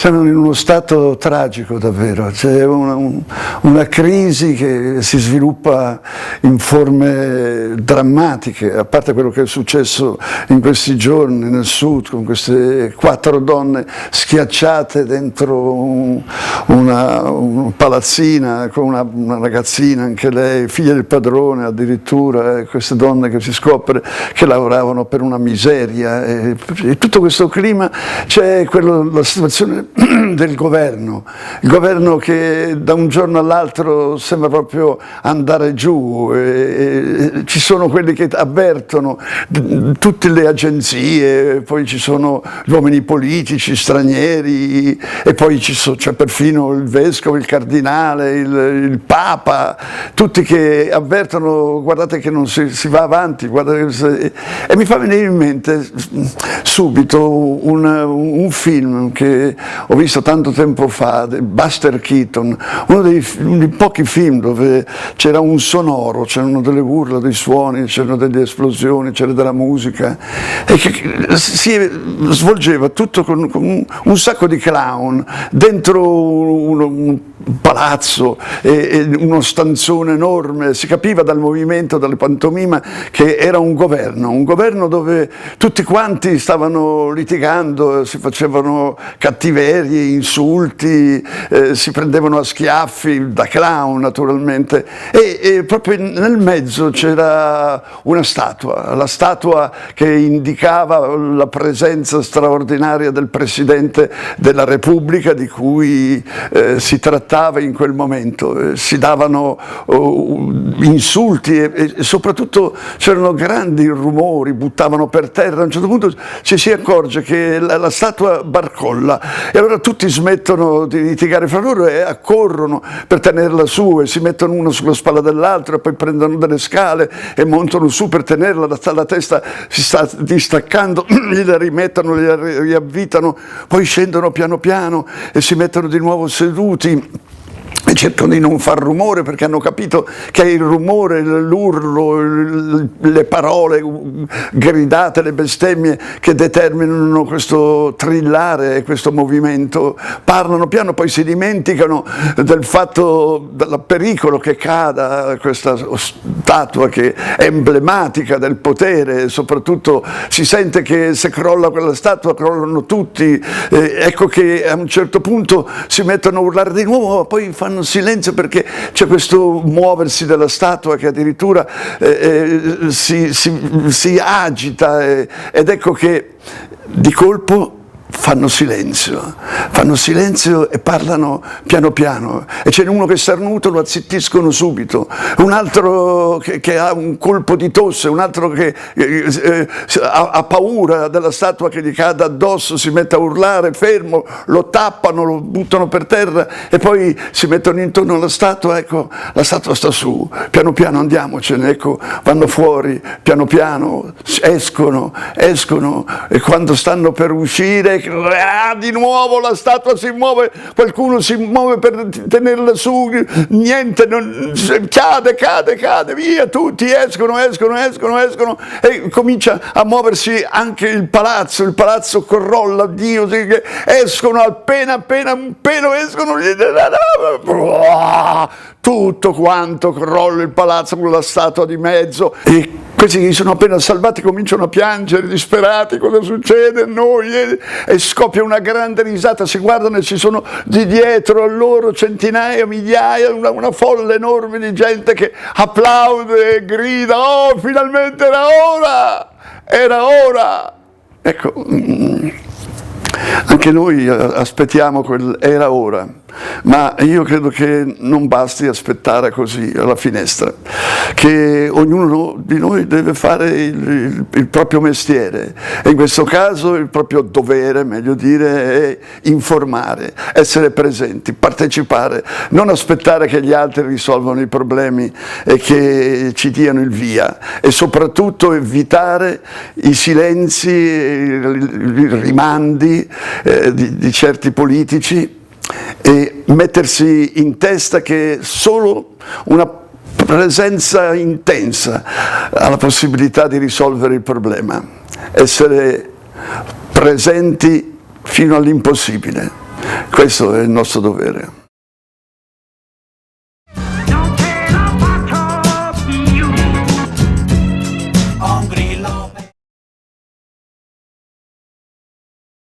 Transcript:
Siamo in uno stato tragico davvero, c'è una crisi che si sviluppa in forme drammatiche, a parte quello che è successo in questi giorni nel sud con queste 4 donne schiacciate dentro una palazzina con una ragazzina, anche lei, figlia del padrone addirittura, queste donne che si scopre che lavoravano per una miseria e tutto questo clima. C'è la situazione del governo, il governo che da un giorno all'altro sembra proprio andare giù, e ci sono quelli che avvertono, tutte le agenzie, poi ci sono gli uomini politici stranieri e poi c'è perfino il vescovo, il cardinale, il papa, tutti che avvertono: guardate che non si va avanti, e mi fa venire in mente subito un film che ho visto tanto tempo fa, Buster Keaton, uno dei pochi film dove c'era un sonoro, c'erano delle urla, dei suoni, c'erano delle esplosioni, c'era della musica, e che si svolgeva tutto con un sacco di clown dentro un palazzo e uno stanzone enorme. Si capiva dal movimento, dalle pantomime, che era un governo dove tutti quanti stavano litigando, si facevano cattiverie, insulti, si prendevano a schiaffi, da clown naturalmente, e proprio nel mezzo c'era una statua, la statua che indicava la presenza straordinaria del Presidente della Repubblica, di cui si trattava in quel momento. Si davano insulti e soprattutto c'erano grandi rumori, buttavano per terra. A un certo punto ci si accorge che la statua barcolla, e allora tutti smettono di litigare fra loro e accorrono per tenerla su, e si mettono uno sulla spalla dell'altro e poi prendono delle scale e montano su per tenerla. La testa si sta distaccando, gliela rimettono, gliela riavvitano, poi scendono piano piano e si mettono di nuovo seduti e cercano di non far rumore, perché hanno capito che è il rumore, l'urlo, le parole gridate, le bestemmie che determinano questo trillare e questo movimento. Parlano piano, poi si dimenticano del pericolo che cada questa statua che è emblematica del potere, e soprattutto si sente che se crolla quella statua crollano tutti. Ecco che a un certo punto si mettono a urlare di nuovo, ma poi fanno silenzio, perché c'è questo muoversi della statua che addirittura si agita, ed ecco che di colpo fanno silenzio e parlano piano piano, e c'è uno che starnuto, lo azzittiscono subito, un altro che ha un colpo di tosse, un altro che ha paura della statua che gli cade addosso, si mette a urlare, fermo, lo tappano, lo buttano per terra e poi si mettono intorno alla statua. Ecco, la statua sta su, piano piano andiamocene, ecco, vanno fuori, piano piano escono, e quando stanno per uscire, di nuovo la statua si muove, qualcuno si muove per tenerla su, niente, cade, via, tutti escono, e comincia a muoversi anche il palazzo crolla, Dio, escono appena un pelo, escono, tutto quanto crolla il palazzo con la statua di mezzo, e questi che sono appena salvati cominciano a piangere disperati: cosa succede a noi? E scoppia una grande risata, si guardano e ci sono di dietro a loro centinaia, migliaia, una folla enorme di gente che applaude e grida: oh, finalmente era ora! Ecco, anche noi aspettiamo era ora, ma io credo che non basti aspettare così alla finestra, che ognuno di noi deve fare il proprio mestiere, e in questo caso il proprio dovere, meglio dire, è informare, essere presenti, partecipare, non aspettare che gli altri risolvano i problemi e che ci diano il via, e soprattutto evitare i silenzi, i rimandi di certi politici, e mettersi in testa che solo una presenza intensa ha la possibilità di risolvere il problema, essere presenti fino all'impossibile. Questo è il nostro dovere.